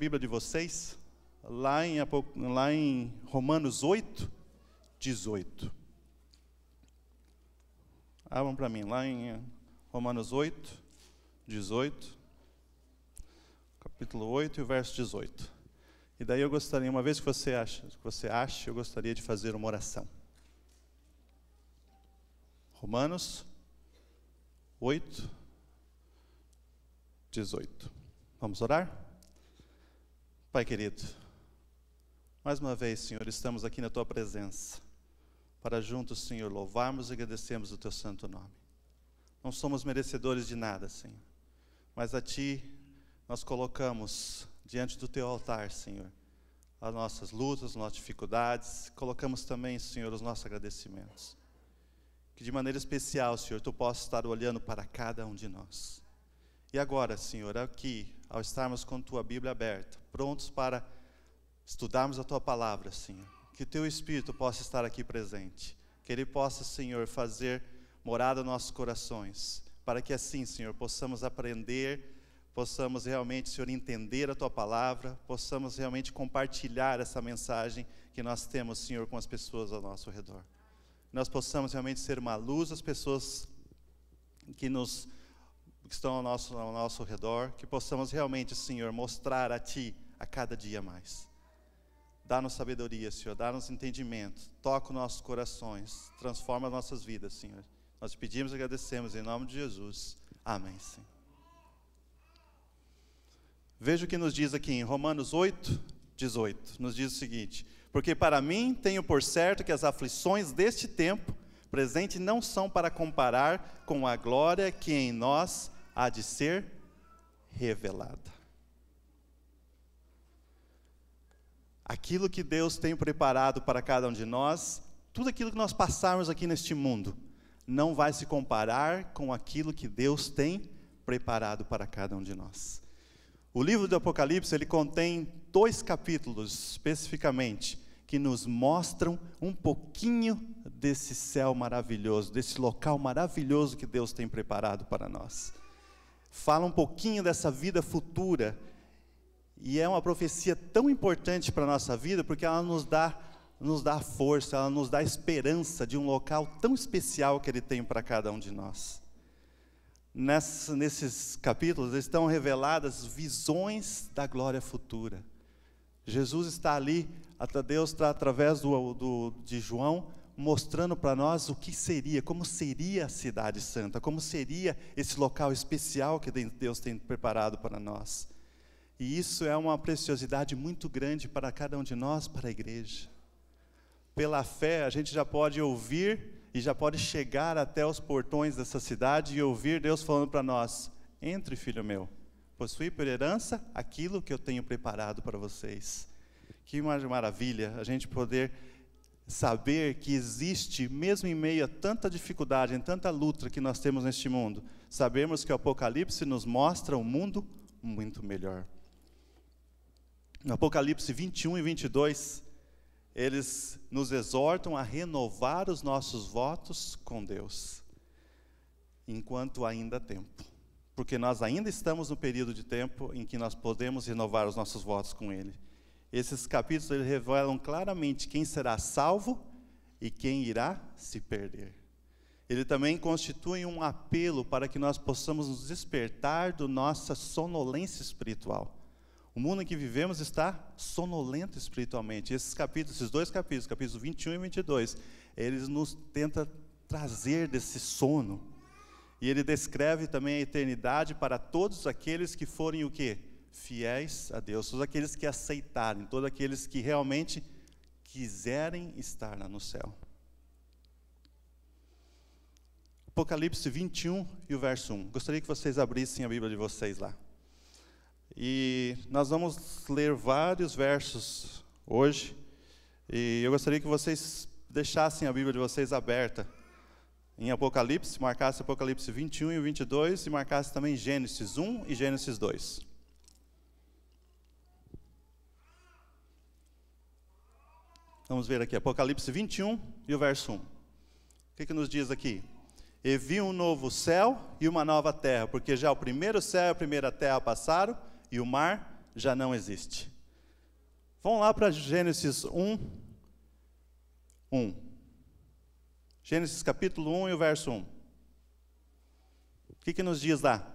Bíblia de vocês, lá em Romanos 8, 18. Abram para mim, lá em Romanos 8, 18. Capítulo 8 e o verso 18. E daí eu gostaria, uma vez que você ache, eu gostaria de fazer uma oração. Romanos 8, 18. Vamos orar? Pai querido, mais uma vez, Senhor, estamos aqui na Tua presença, para juntos, Senhor, louvarmos e agradecermos o Teu santo nome. Não somos merecedores de nada, Senhor, mas a Ti nós colocamos diante do Teu altar, Senhor, as nossas lutas, as nossas dificuldades, colocamos também, Senhor, os nossos agradecimentos. Que de maneira especial, Senhor, Tu possas estar olhando para cada um de nós. E agora, Senhor, aqui, ao estarmos com Tua Bíblia aberta, prontos para estudarmos a Tua palavra, Senhor, que Teu Espírito possa estar aqui presente, que Ele possa, Senhor, fazer morada nos nossos corações, para que assim, Senhor, possamos aprender, possamos realmente, Senhor, entender a Tua palavra, possamos realmente compartilhar essa mensagem que nós temos, Senhor, com as pessoas ao nosso redor. Nós possamos realmente ser uma luz às pessoas que estão ao nosso redor, que possamos realmente, Senhor, mostrar a Ti a cada dia mais. Dá-nos sabedoria, Senhor, dá-nos entendimento, toca os nossos corações, transforma as nossas vidas, Senhor. Nós te pedimos e agradecemos em nome de Jesus. Amém, Senhor. Veja o que nos diz aqui em Romanos 8, 18. Nos diz o seguinte: porque para mim tenho por certo que as aflições deste tempo presente não são para comparar com a glória que em nós há de ser revelada. Aquilo que Deus tem preparado para cada um de nós, tudo aquilo que nós passarmos aqui neste mundo, não vai se comparar com aquilo que Deus tem preparado para cada um de nós. O livro do Apocalipse, ele contém 2 capítulos, especificamente, que nos mostram um pouquinho desse céu maravilhoso, desse local maravilhoso que Deus tem preparado para nós. Fala um pouquinho dessa vida futura, e é uma profecia tão importante para a nossa vida, porque ela nos dá força, ela nos dá esperança de um local tão especial que Ele tem para cada um de nós. Nesses capítulos estão reveladas visões da glória futura. Jesus está ali, Deus está através de João, mostrando para nós o que seria, como seria a cidade santa, como seria esse local especial que Deus tem preparado para nós. E isso é uma preciosidade muito grande para cada um de nós, para a igreja. Pela fé, a gente já pode ouvir e já pode chegar até os portões dessa cidade e ouvir Deus falando para nós: entre, filho meu, possui por herança aquilo que eu tenho preparado para vocês. Que maravilha a gente poder saber que existe, mesmo em meio a tanta dificuldade, em tanta luta que nós temos neste mundo, sabemos que o Apocalipse nos mostra um mundo muito melhor. No Apocalipse 21 e 22, eles nos exortam a renovar os nossos votos com Deus, enquanto ainda há tempo. Porque nós ainda estamos no período de tempo em que nós podemos renovar os nossos votos com Ele. Esses capítulos eles revelam claramente quem será salvo e quem irá se perder. Ele também constitui um apelo para que nós possamos nos despertar da nossa sonolência espiritual. O mundo em que vivemos está sonolento espiritualmente. Esses 2 capítulos, capítulos 21 e 22, eles nos tentam trazer desse sono. E ele descreve também a eternidade para todos aqueles que forem o quê? Fiéis a Deus, todos aqueles que aceitarem, todos aqueles que realmente quiserem estar lá no céu. Apocalipse 21 e o verso 1. Gostaria que vocês abrissem a Bíblia de vocês lá. E nós vamos ler vários versos hoje, e eu gostaria que vocês deixassem a Bíblia de vocês aberta em Apocalipse, marcasse Apocalipse 21 e 22, e marcasse também Gênesis 1 e Gênesis 2. Vamos ver aqui, Apocalipse 21 e o verso 1. O que nos diz aqui? E vi um novo céu e uma nova terra, porque já o primeiro céu e a primeira terra passaram, e o mar já não existe. Vamos lá para Gênesis 1. Gênesis capítulo 1 e o verso 1. O que nos diz lá?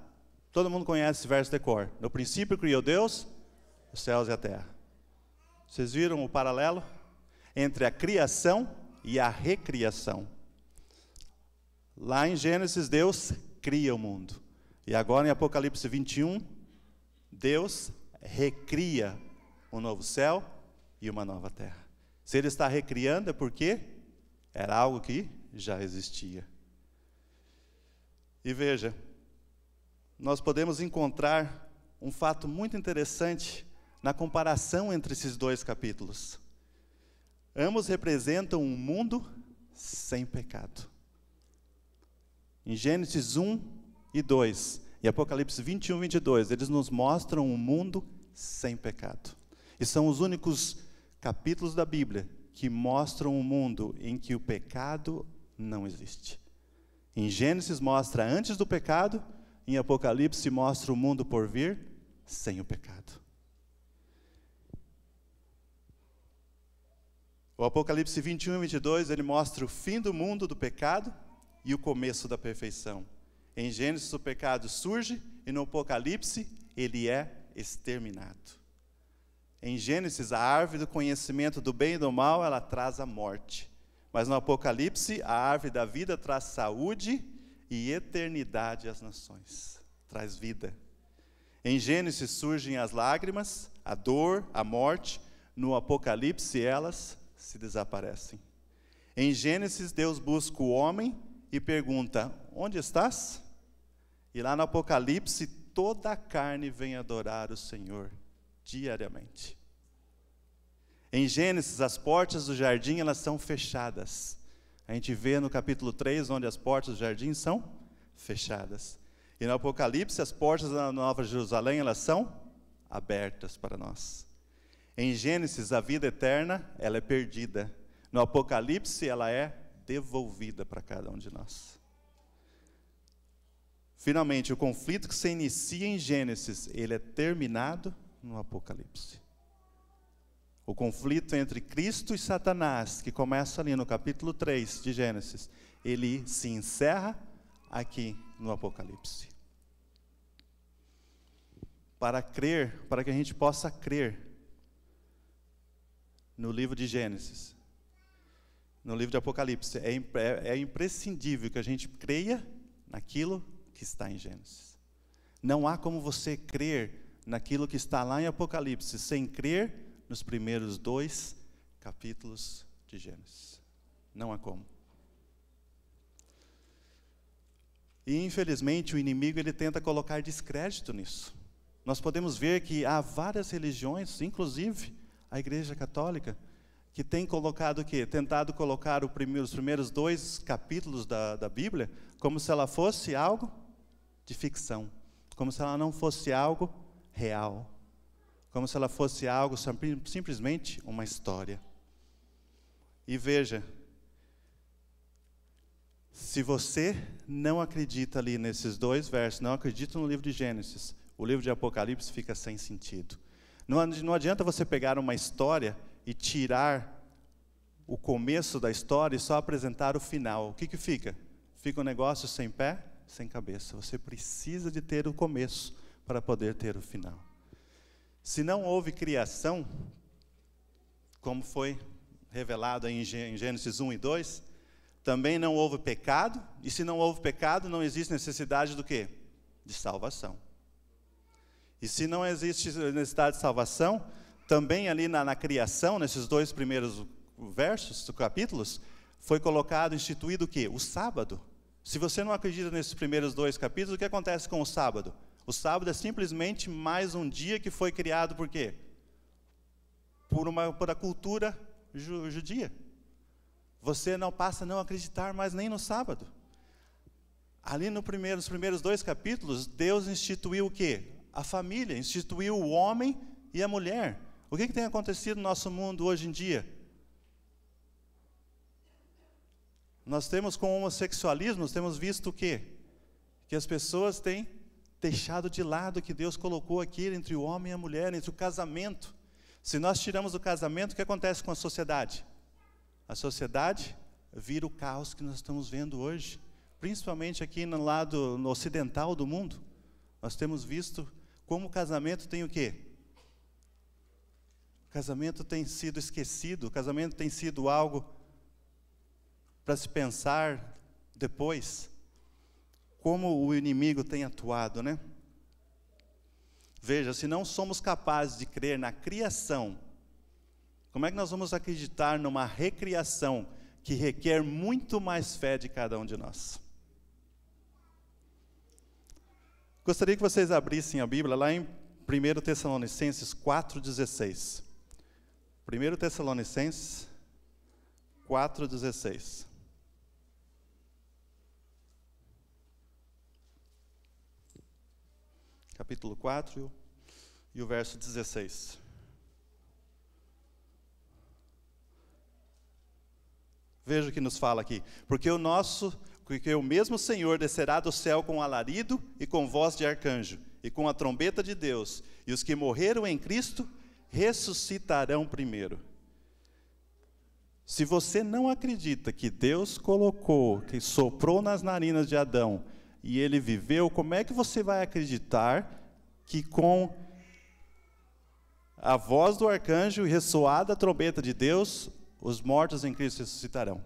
Todo mundo conhece esse verso de cor. No princípio criou Deus os céus e a terra. Vocês viram o paralelo entre a criação e a recriação? Lá em Gênesis, Deus cria o mundo. E agora em Apocalipse 21, Deus recria um novo céu e uma nova terra. Se Ele está recriando é porque era algo que já existia. E veja, nós podemos encontrar um fato muito interessante na comparação entre esses dois capítulos. Ambos representam um mundo sem pecado. Em Gênesis 1 e 2 e Apocalipse 21 e 22, eles nos mostram um mundo sem pecado. E são os únicos capítulos da Bíblia que mostram um mundo em que o pecado não existe. Em Gênesis mostra antes do pecado, em Apocalipse mostra o mundo por vir sem o pecado. O Apocalipse 21 e 22, ele mostra o fim do mundo do pecado e o começo da perfeição. Em Gênesis o pecado surge e no Apocalipse ele é exterminado. Em Gênesis a árvore do conhecimento do bem e do mal, ela traz a morte. Mas no Apocalipse a árvore da vida traz saúde e eternidade às nações. Traz vida. Em Gênesis surgem as lágrimas, a dor, a morte. No Apocalipse elas se desaparecem. Em Gênesis Deus busca o homem e pergunta: onde estás? E lá no Apocalipse toda a carne vem adorar o Senhor diariamente. Em Gênesis as portas do jardim elas são fechadas. A gente vê no capítulo 3 onde as portas do jardim são fechadas. E no Apocalipse as portas da Nova Jerusalém elas são abertas para nós. Em Gênesis a vida eterna ela é perdida. No Apocalipse ela é devolvida para cada um de nós. Finalmente, o conflito que se inicia em Gênesis, ele é terminado no Apocalipse. O conflito entre Cristo e Satanás, que começa ali no capítulo 3 de Gênesis, ele se encerra aqui no Apocalipse. Para que a gente possa crer no livro de Gênesis, no livro de Apocalipse, é imprescindível que a gente creia naquilo que está em Gênesis. Não há como você crer naquilo que está lá em Apocalipse sem crer nos primeiros 2 capítulos de Gênesis. Não há como. E infelizmente o inimigo ele tenta colocar descrédito nisso. Nós podemos ver que há várias religiões, inclusive a Igreja Católica, que tem colocado o quê? Tentado colocar os primeiros 2 capítulos da Bíblia como se ela fosse algo de ficção, como se ela não fosse algo real, como se ela fosse algo simplesmente uma história. E veja, se você não acredita ali nesses 2 versos, não acredita no livro de Gênesis, o livro de Apocalipse fica sem sentido. Não adianta você pegar uma história e tirar o começo da história e só apresentar o final. O que fica? Fica um negócio sem pé, sem cabeça. Você precisa de ter o começo para poder ter o final. Se não houve criação, como foi revelado em Gênesis 1 e 2, também não houve pecado, e se não houve pecado, não existe necessidade do quê? De salvação. E se não existe necessidade de salvação, também ali na criação, nesses 2 primeiros versos, capítulos, foi colocado, instituído o quê? O sábado. Se você não acredita nesses primeiros 2 capítulos, o que acontece com o sábado? O sábado é simplesmente mais um dia que foi criado por quê? Por a cultura judia. Você não passa a não acreditar mais nem no sábado. Ali nos primeiros 2 capítulos, Deus instituiu o quê? A família, instituiu o homem e a mulher. O que tem acontecido no nosso mundo hoje em dia? Nós temos com o homossexualismo, nós temos visto o quê? Que as pessoas têm deixado de lado o que Deus colocou aqui entre o homem e a mulher, entre o casamento. Se nós tiramos o casamento, o que acontece com a sociedade? A sociedade vira o caos que nós estamos vendo hoje, principalmente aqui no lado ocidental do mundo. Nós temos visto como o casamento tem o quê? O casamento tem sido esquecido, o casamento tem sido algo para se pensar depois. Como o inimigo tem atuado, né? Veja, se não somos capazes de crer na criação, como é que nós vamos acreditar numa recriação que requer muito mais fé de cada um de nós? Gostaria que vocês abrissem a Bíblia lá em 1 Tessalonicenses 4,16. 1 Tessalonicenses 4,16. Capítulo 4 e o verso 16. Veja o que nos fala aqui. Porque o mesmo Senhor descerá do céu com alarido e com voz de arcanjo, e com a trombeta de Deus, e os que morreram em Cristo ressuscitarão primeiro. Se você não acredita que Deus colocou, que soprou nas narinas de Adão, e ele viveu, como é que você vai acreditar que com a voz do arcanjo e ressoada a trombeta de Deus, os mortos em Cristo ressuscitarão?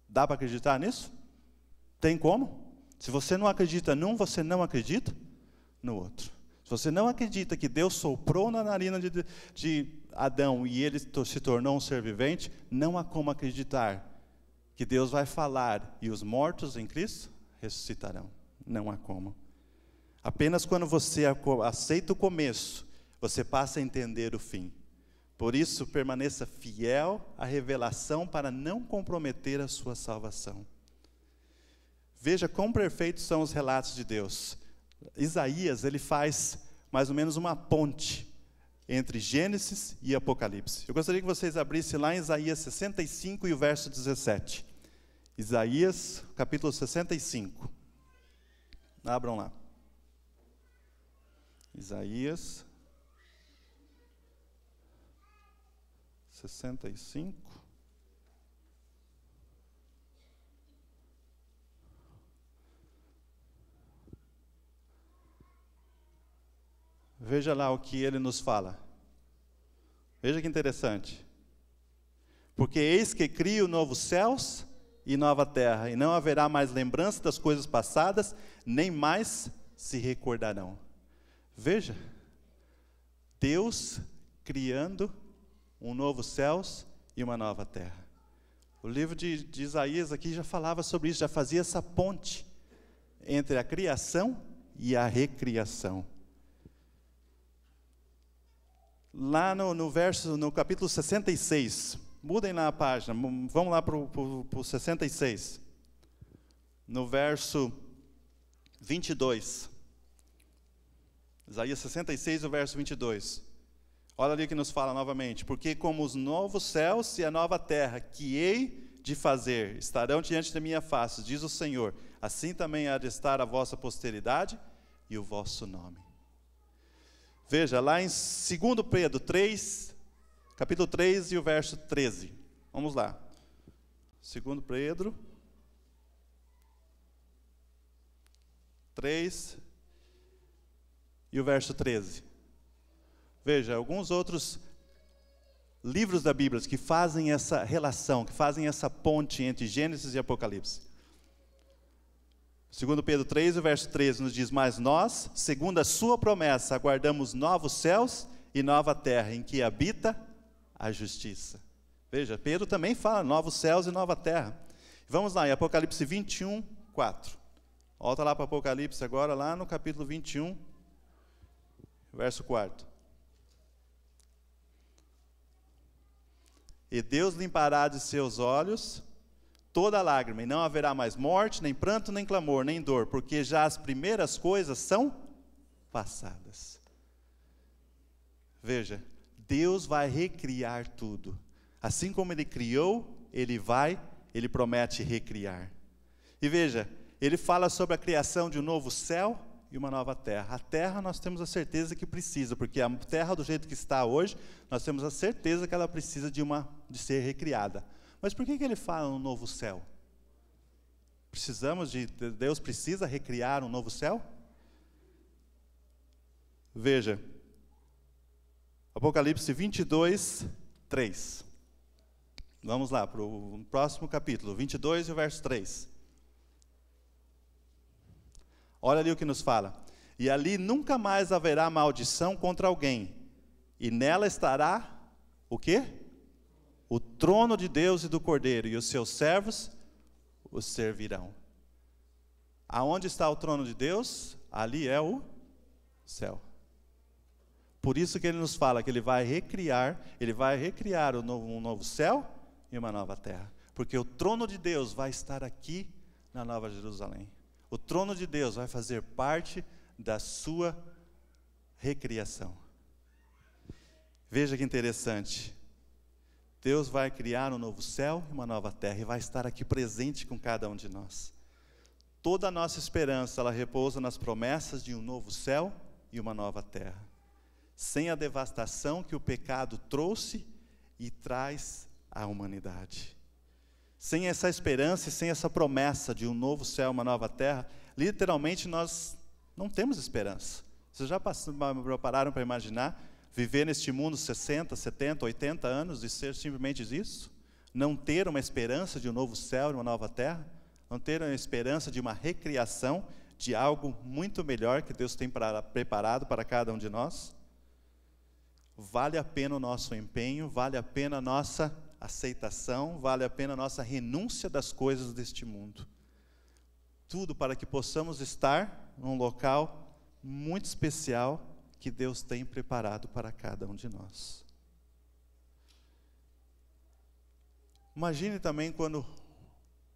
Dá para acreditar nisso? Tem como? Se você não acredita num, você não acredita no outro. Se você não acredita que Deus soprou na narina de Adão e ele se tornou um ser vivente, não há como acreditar que Deus vai falar e os mortos em Cristo ressuscitarão. Não há como. Apenas quando você aceita o começo, você passa a entender o fim. Por isso, permaneça fiel à revelação para não comprometer a sua salvação. Veja quão perfeitos são os relatos de Deus. Isaías, ele faz mais ou menos uma ponte entre Gênesis e Apocalipse. Eu gostaria que vocês abrissem lá em Isaías 65 e o verso 17. Isaías, capítulo 65. Abram lá. Isaías 65. Veja lá o que ele nos fala. Veja que interessante. Porque eis que crio novos céus e nova terra, e não haverá mais lembrança das coisas passadas, nem mais se recordarão. Veja, Deus criando um novo céus e uma nova terra. O livro de Isaías aqui já falava sobre isso, já fazia essa ponte entre a criação e a recriação. Lá no capítulo 66, mudem lá a página, vamos lá para o 66. No verso 22. Isaías 66, o verso 22. Olha ali que nos fala novamente. Porque como os novos céus e a nova terra que hei de fazer estarão diante da minha face, diz o Senhor, assim também há de estar a vossa posteridade e o vosso nome. Veja, lá em 2 Pedro 3, capítulo 3 e o verso 13. Vamos lá. 2 Pedro 3 e o verso 13. Veja, alguns outros livros da Bíblia que fazem essa relação, que fazem essa ponte entre Gênesis e Apocalipse. 2 Pedro 3, o verso 13 nos diz, mas nós, segundo a sua promessa, aguardamos novos céus e nova terra, em que habita a justiça. Veja, Pedro também fala novos céus e nova terra. Vamos lá, em Apocalipse 21, 4. Volta lá para Apocalipse agora, lá no capítulo 21, verso 4. E Deus limpará de seus olhos toda lágrima, e não haverá mais morte, nem pranto, nem clamor, nem dor, porque já as primeiras coisas são passadas. Veja, Deus vai recriar tudo. Assim como Ele criou, Ele promete recriar. E veja, Ele fala sobre a criação de um novo céu e uma nova terra. A terra nós temos a certeza que precisa, porque a terra do jeito que está hoje, nós temos a certeza que ela precisa de ser recriada. Mas por que ele fala no novo céu? Deus precisa recriar um novo céu? Veja, Apocalipse 22, 3. Vamos lá para o próximo capítulo, 22 e o verso 3. Olha ali o que nos fala. E ali nunca mais haverá maldição contra alguém, e nela estará o quê? O trono de Deus e do Cordeiro, e os seus servos os servirão. Aonde está o trono de Deus? Ali é o céu. Por isso que ele nos fala que ele vai recriar um novo céu e uma nova terra. Porque o trono de Deus vai estar aqui na Nova Jerusalém. O trono de Deus vai fazer parte da sua recriação. Veja que interessante. Deus vai criar um novo céu e uma nova terra e vai estar aqui presente com cada um de nós. Toda a nossa esperança, ela repousa nas promessas de um novo céu e uma nova terra. Sem a devastação que o pecado trouxe e traz à humanidade. Sem essa esperança e sem essa promessa de um novo céu e uma nova terra, literalmente nós não temos esperança. Vocês já pararam para imaginar viver neste mundo 60, 70, 80 anos e ser simplesmente isso? Não ter uma esperança de um novo céu e uma nova terra? Não ter uma esperança de uma recriação de algo muito melhor que Deus tem preparado para cada um de nós? Vale a pena o nosso empenho, vale a pena a nossa aceitação, vale a pena a nossa renúncia das coisas deste mundo. Tudo para que possamos estar num local muito especial que Deus tem preparado para cada um de nós. Imagine também quando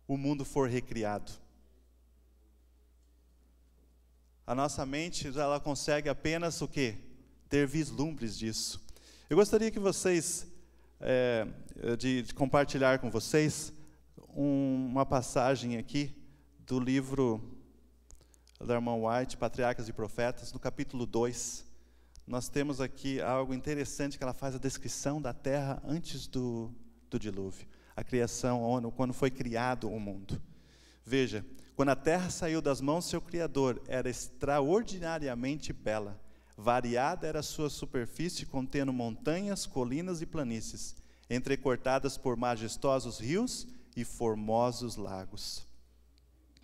o mundo for recriado. A nossa mente, ela consegue apenas o quê? Ter vislumbres disso. Eu gostaria que vocês, de compartilhar com vocês uma passagem aqui do livro da irmã White, Patriarcas e Profetas, no capítulo 2. Nós temos aqui algo interessante que ela faz a descrição da terra antes do dilúvio. A criação, quando foi criado o mundo. Veja, quando a terra saiu das mãos do seu Criador, era extraordinariamente bela. Variada era a sua superfície, contendo montanhas, colinas e planícies, entrecortadas por majestosos rios e formosos lagos.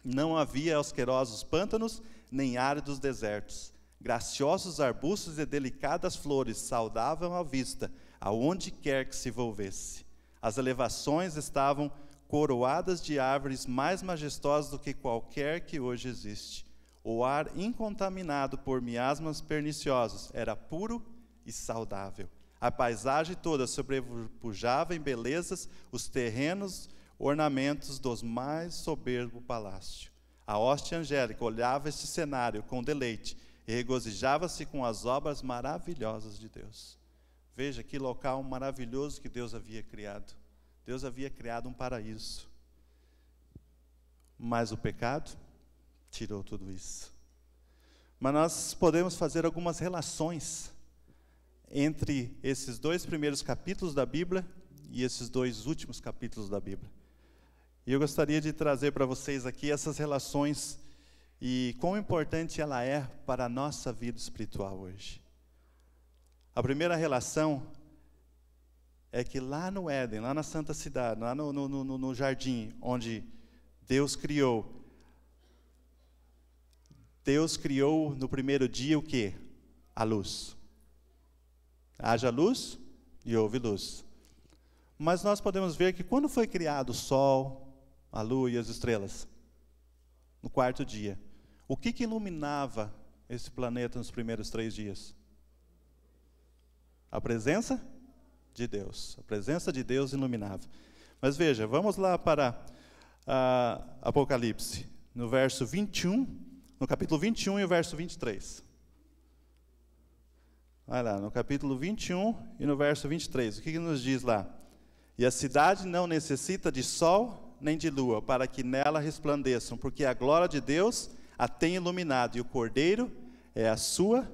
Não havia asquerosos pântanos, nem áridos desertos. Graciosos arbustos e delicadas flores saudavam a vista, aonde quer que se volvesse. As elevações estavam coroadas de árvores mais majestosas do que qualquer que hoje existe. O ar incontaminado por miasmas perniciosos era puro e saudável. A paisagem toda sobrepujava em belezas os terrenos ornamentos dos mais soberbo palácio. A hoste angélica olhava este cenário com deleite e regozijava-se com as obras maravilhosas de Deus. Veja que local maravilhoso que Deus havia criado. Deus havia criado um paraíso. Mas o pecado tirou tudo isso. Mas nós podemos fazer algumas relações entre esses dois primeiros capítulos da Bíblia e esses dois últimos capítulos da Bíblia. E eu gostaria de trazer para vocês aqui essas relações e quão importante ela é para a nossa vida espiritual hoje. A primeira relação é que lá no Éden, lá na Santa Cidade, lá no jardim, onde Deus criou no primeiro dia o quê? A luz. Haja luz e houve luz. Mas nós podemos ver que quando foi criado o sol, a lua e as estrelas? No quarto dia. O que iluminava esse planeta nos primeiros 3 dias? A presença de Deus. A presença de Deus iluminava. Mas veja, vamos lá para Apocalipse, no verso 21, no capítulo 21 e o verso 23. Vai lá, no capítulo 21 e no verso 23. O que nos diz lá? E a cidade não necessita de sol nem de lua, para que nela resplandeçam, porque a glória de Deus a tem iluminado, e o Cordeiro é a sua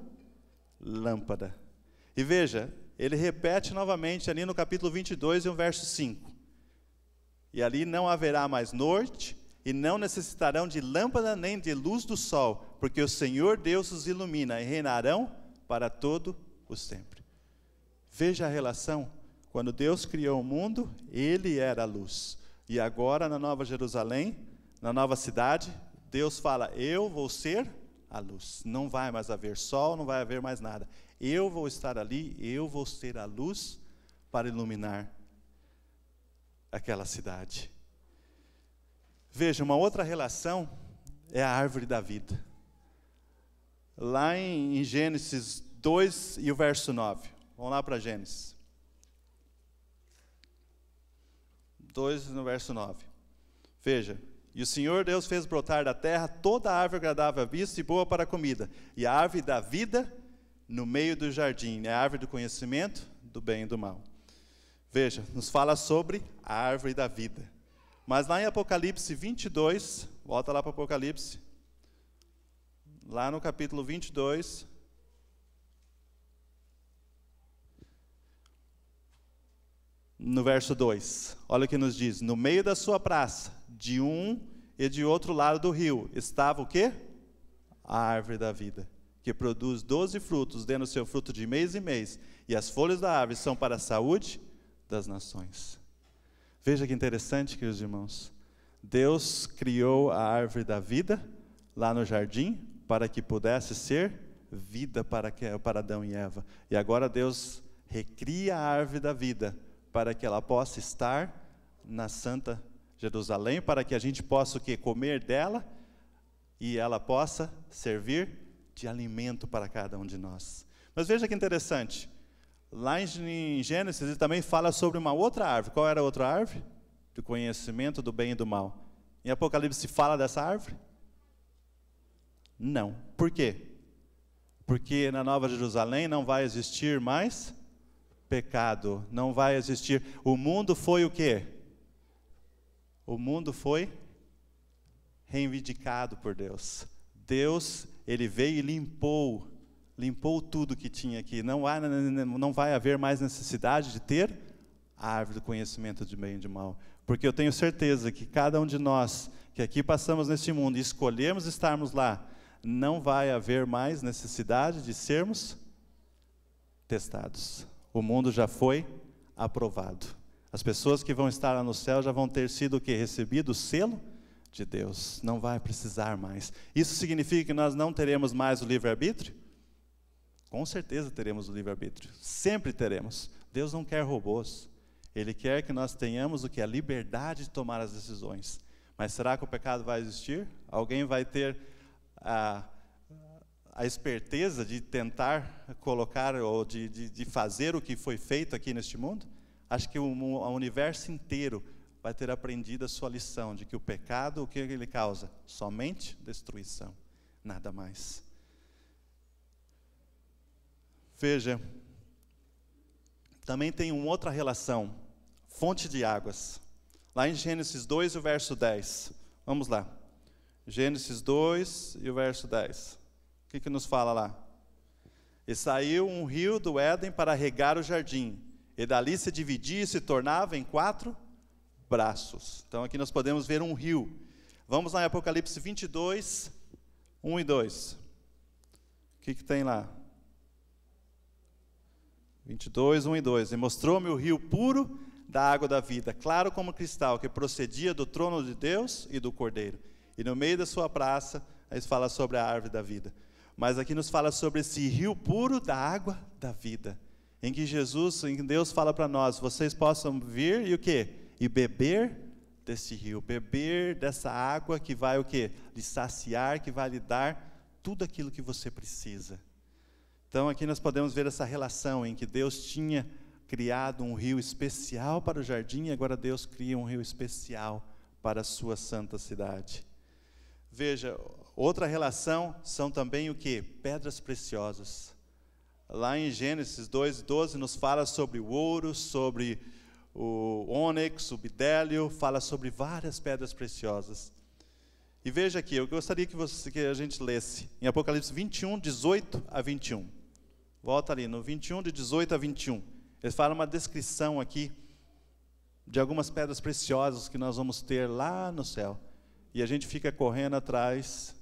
lâmpada. E veja, ele repete novamente ali no capítulo 22 e o verso 5. E ali não haverá mais noite, e não necessitarão de lâmpada nem de luz do sol, porque o Senhor Deus os ilumina, e reinarão para todo o sempre. Veja a relação. Quando Deus criou o mundo, Ele era a luz. E agora, na Nova Jerusalém, na nova cidade, Deus fala, eu vou ser a luz. Não vai mais haver sol, não vai haver mais nada. Eu vou estar ali, eu vou ser a luz para iluminar aquela cidade. Veja, uma outra relação é a árvore da vida. Lá em Gênesis 2 e o verso 9. Vamos lá para Gênesis 2 no verso 9. Veja, e o Senhor Deus fez brotar da terra toda a árvore agradável à vista e boa para a comida, e a árvore da vida no meio do jardim, a árvore do conhecimento do bem e do mal. Veja, nos fala sobre a árvore da vida. Mas lá em Apocalipse 22, volta lá para Apocalipse, lá no capítulo 22, no verso 2, olha o que nos diz, no meio da sua praça, de um e de outro lado do rio, estava o quê? A árvore da vida, que produz 12 frutos, dando o seu fruto de mês em mês, e as folhas da árvore são para a saúde das nações. Veja que interessante, queridos irmãos, Deus criou a árvore da vida, lá no jardim, para que pudesse ser vida para Adão e Eva, e agora Deus recria a árvore da vida, para que ela possa estar na Santa Jerusalém, para que a gente possa o quê? Comer dela, e ela possa servir de alimento para cada um de nós. Mas veja que interessante, lá em Gênesis ele também fala sobre uma outra árvore. Qual era a outra árvore? Do conhecimento do bem e do mal. Em Apocalipse se fala dessa árvore? Não. Por quê? Porque na Nova Jerusalém não vai existir mais pecado, não vai existir. O mundo foi o quê? O mundo foi reivindicado por Deus. Deus, Ele veio e limpou tudo que tinha aqui. Não vai haver mais necessidade de ter a árvore do conhecimento de bem e de mal. Porque eu tenho certeza que cada um de nós, que aqui passamos neste mundo e escolhemos estarmos lá, não vai haver mais necessidade de sermos testados. O mundo já foi aprovado. As pessoas que vão estar lá no céu já vão ter sido o quê? Recebido o selo de Deus. Não vai precisar mais. Isso significa que nós não teremos mais o livre-arbítrio? Com certeza teremos o livre-arbítrio. Sempre teremos. Deus não quer robôs. Ele quer que nós tenhamos o que? A liberdade de tomar as decisões. Mas será que o pecado vai existir? Alguém vai ter a esperteza de tentar colocar ou de fazer o que foi feito aqui neste mundo? Acho que o universo inteiro vai ter aprendido a sua lição de que o pecado, o que ele causa? Somente destruição, nada mais. Veja, também tem uma outra relação, fonte de águas. Lá em Gênesis 2, o verso 10. Vamos lá. Gênesis 2 e o verso 10. O que nos fala lá? E saiu um rio do Éden para regar o jardim, e dali se dividia e se tornava em 4 braços. Então aqui nós podemos ver um rio. Vamos lá em Apocalipse 22, 1 e 2. O que tem lá? 22, 1 e 2. E mostrou-me o rio puro da água da vida, claro como cristal, que procedia do trono de Deus e do Cordeiro. E no meio da sua praça, aí fala sobre a árvore da vida. Mas aqui nos fala sobre esse rio puro da água da vida, em que Deus fala para nós, vocês possam vir e o quê? E beber desse rio, beber dessa água que vai o quê? Lhe saciar, que vai lhe dar tudo aquilo que você precisa. Então aqui nós podemos ver essa relação em que Deus tinha criado um rio especial para o jardim, e agora Deus cria um rio especial para a sua santa cidade. Veja, outra relação são também o quê? Pedras preciosas. Lá em Gênesis 2:12 nos fala sobre o ouro, sobre o ônix, o bidélio, fala sobre várias pedras preciosas. E veja aqui, eu gostaria que a gente lesse em Apocalipse 21, 18 a 21. Volta ali, no 21, de 18 a 21. Eles falam uma descrição aqui de algumas pedras preciosas que nós vamos ter lá no céu. E a gente fica correndo atrás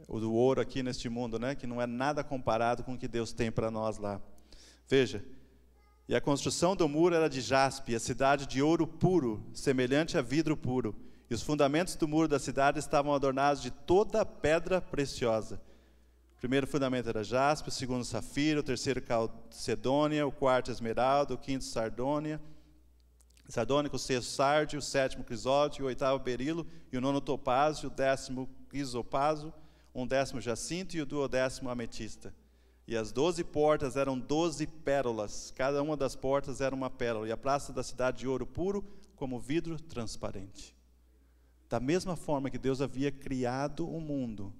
do ouro aqui neste mundo, né? Que não é nada comparado com o que Deus tem para nós lá. Veja, e a construção do muro era de jaspe, a cidade de ouro puro, semelhante a vidro puro. E os fundamentos do muro da cidade estavam adornados de toda pedra preciosa. O primeiro fundamento era jaspe, o segundo safira, o terceiro calcedônia, o quarto esmeralda, o quinto sardônica, o sexto sárdio, o sétimo crisólito, o oitavo berilo, e o nono topázio, o décimo crisopázio, um décimo jacinto e o duodécimo ametista. E as 12 portas eram 12 pérolas, cada uma das portas era uma pérola, e a praça da cidade de ouro puro, como vidro transparente. Da mesma forma que Deus havia criado o mundo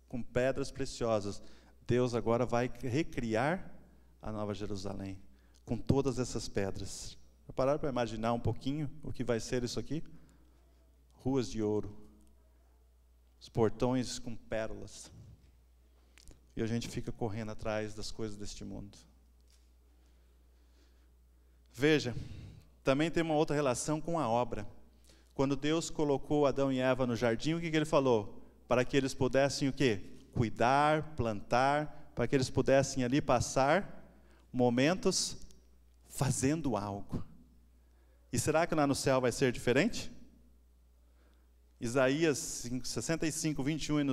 com pedras preciosas, Deus agora vai recriar a Nova Jerusalém, com todas essas pedras. Pararam para imaginar um pouquinho o que vai ser isso aqui? Ruas de ouro, os portões com pérolas. E a gente fica correndo atrás das coisas deste mundo. Veja, também tem uma outra relação com a obra. Quando Deus colocou Adão e Eva no jardim, o que ele falou? Para que eles pudessem o quê? Cuidar, plantar, para que eles pudessem ali passar momentos fazendo algo. E será que lá no céu vai ser diferente? Isaías 65, 21 e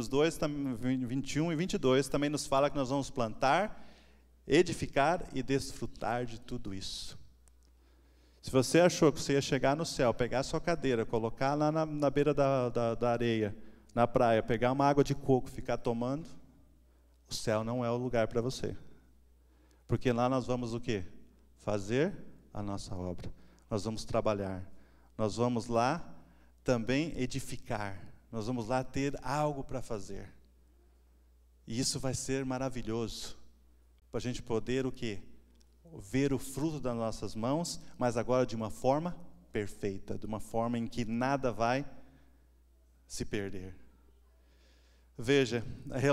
21 e 22 também nos fala que nós vamos plantar, edificar e desfrutar de tudo isso. Se você achou que você ia chegar no céu, pegar a sua cadeira, colocar lá na beira da areia, na praia, pegar uma água de coco, ficar tomando, o céu não é o lugar para você. Porque lá nós vamos o quê? Fazer a nossa obra. Nós vamos trabalhar. Nós vamos lá também edificar. Nós vamos lá ter algo para fazer. E isso vai ser maravilhoso. Para a gente poder o quê? Ver o fruto das nossas mãos, mas agora de uma forma perfeita, de uma forma em que nada vai se perder. Veja,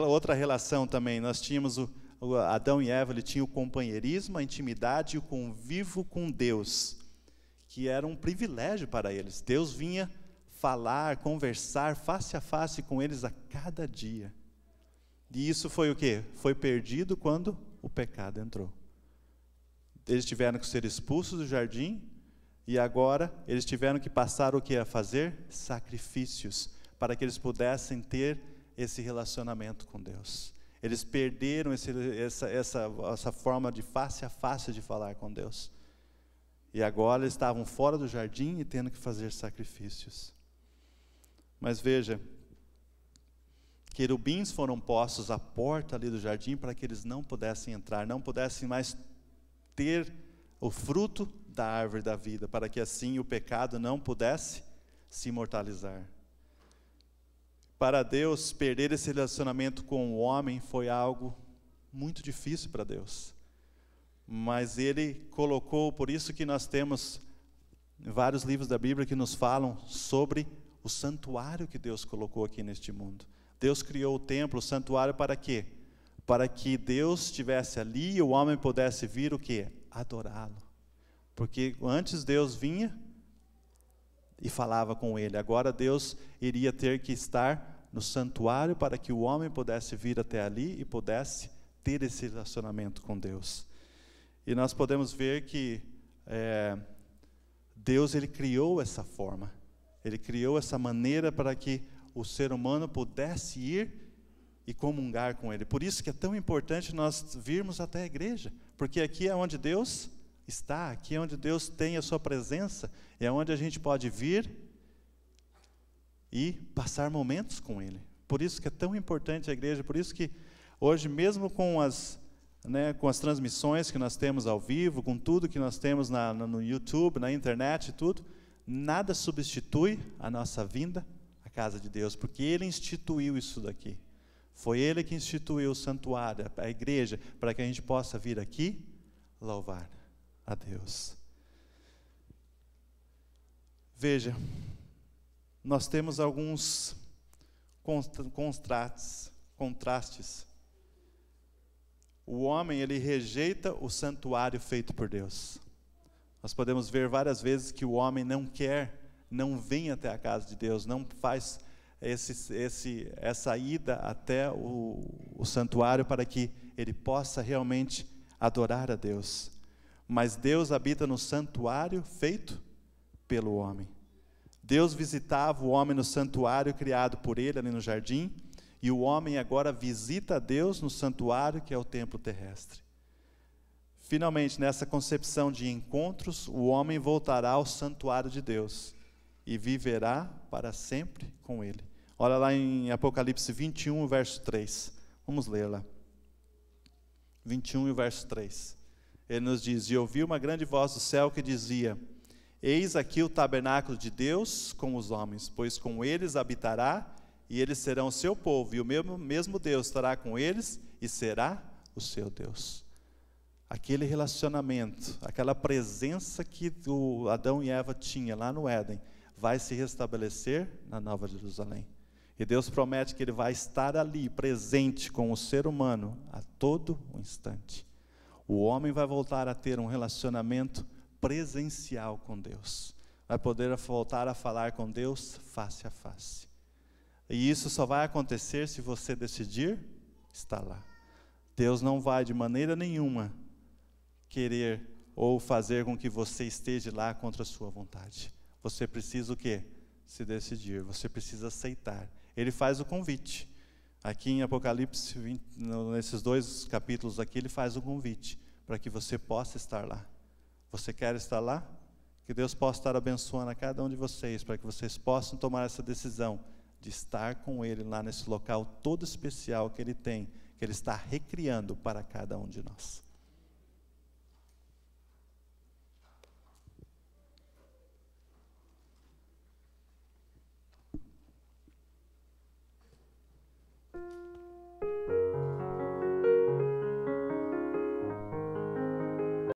outra relação também, nós tínhamos Adão e Eva, ele tinha o companheirismo, a intimidade e o convívio com Deus, que era um privilégio para eles. Deus vinha falar, conversar face a face com eles a cada dia. E isso foi o quê? Foi perdido quando o pecado entrou. Eles tiveram que ser expulsos do jardim, e agora eles tiveram que passar o que? A fazer sacrifícios, para que eles pudessem ter esse relacionamento com Deus. Eles perderam essa forma de face a face de falar com Deus. E agora eles estavam fora do jardim e tendo que fazer sacrifícios. Mas veja, querubins foram postos à porta ali do jardim para que eles não pudessem entrar, não pudessem mais ter o fruto da árvore da vida, para que assim o pecado não pudesse se imortalizar. Para Deus, perder esse relacionamento com o homem foi algo muito difícil para Deus. Mas Ele colocou, por isso que nós temos vários livros da Bíblia que nos falam sobre o santuário que Deus colocou aqui neste mundo. Deus criou o templo, o santuário para quê? Para que Deus estivesse ali e o homem pudesse vir o quê? Adorá-lo. Porque antes Deus vinha e falava com ele. Agora Deus iria ter que estar no santuário para que o homem pudesse vir até ali e pudesse ter esse relacionamento com Deus. E nós podemos ver que Deus ele criou essa forma. Ele criou essa maneira para que o ser humano pudesse ir e comungar com Ele. Por isso que é tão importante nós virmos até a igreja, porque aqui é onde Deus está, aqui é onde Deus tem a sua presença, é onde a gente pode vir e passar momentos com Ele. Por isso que é tão importante a igreja, por isso que hoje, mesmo com as transmissões que nós temos ao vivo, com tudo que nós temos no YouTube, na internet e tudo, nada substitui a nossa vinda à casa de Deus, porque Ele instituiu isso daqui. Foi Ele que instituiu o santuário, a igreja, para que a gente possa vir aqui louvar a Deus. Veja, nós temos alguns contrastes. O homem, ele rejeita o santuário feito por Deus. Nós podemos ver várias vezes que o homem não vem até a casa de Deus, não faz essa ida até o santuário para que ele possa realmente adorar a Deus. Mas Deus habita no santuário feito pelo homem. Deus visitava o homem no santuário criado por ele ali no jardim, e o homem agora visita a Deus no santuário que é o templo terrestre. Finalmente, nessa concepção de encontros, o homem voltará ao santuário de Deus e viverá para sempre com ele. Olha lá em Apocalipse 21, verso 3. Vamos ler lá. 21 e verso 3. Ele nos diz: E ouvi uma grande voz do céu que dizia: Eis aqui o tabernáculo de Deus com os homens, pois com eles habitará, e eles serão o seu povo, e o mesmo Deus estará com eles, e será o seu Deus. Aquele relacionamento, aquela presença que o Adão e Eva tinham lá no Éden, vai se restabelecer na Nova Jerusalém. E Deus promete que Ele vai estar ali, presente com o ser humano, a todo o instante. O homem vai voltar a ter um relacionamento presencial com Deus. Vai poder voltar a falar com Deus face a face. E isso só vai acontecer se você decidir estar lá. Deus não vai de maneira nenhuma querer ou fazer com que você esteja lá contra a sua vontade. Você precisa o quê? Se decidir, você precisa aceitar. Ele faz o convite. Aqui em Apocalipse 20, nesses 2 capítulos aqui, ele faz o convite para que você possa estar lá. Você quer estar lá? Que Deus possa estar abençoando a cada um de vocês, para que vocês possam tomar essa decisão de estar com Ele lá nesse local todo especial que Ele tem, que Ele está recriando para cada um de nós.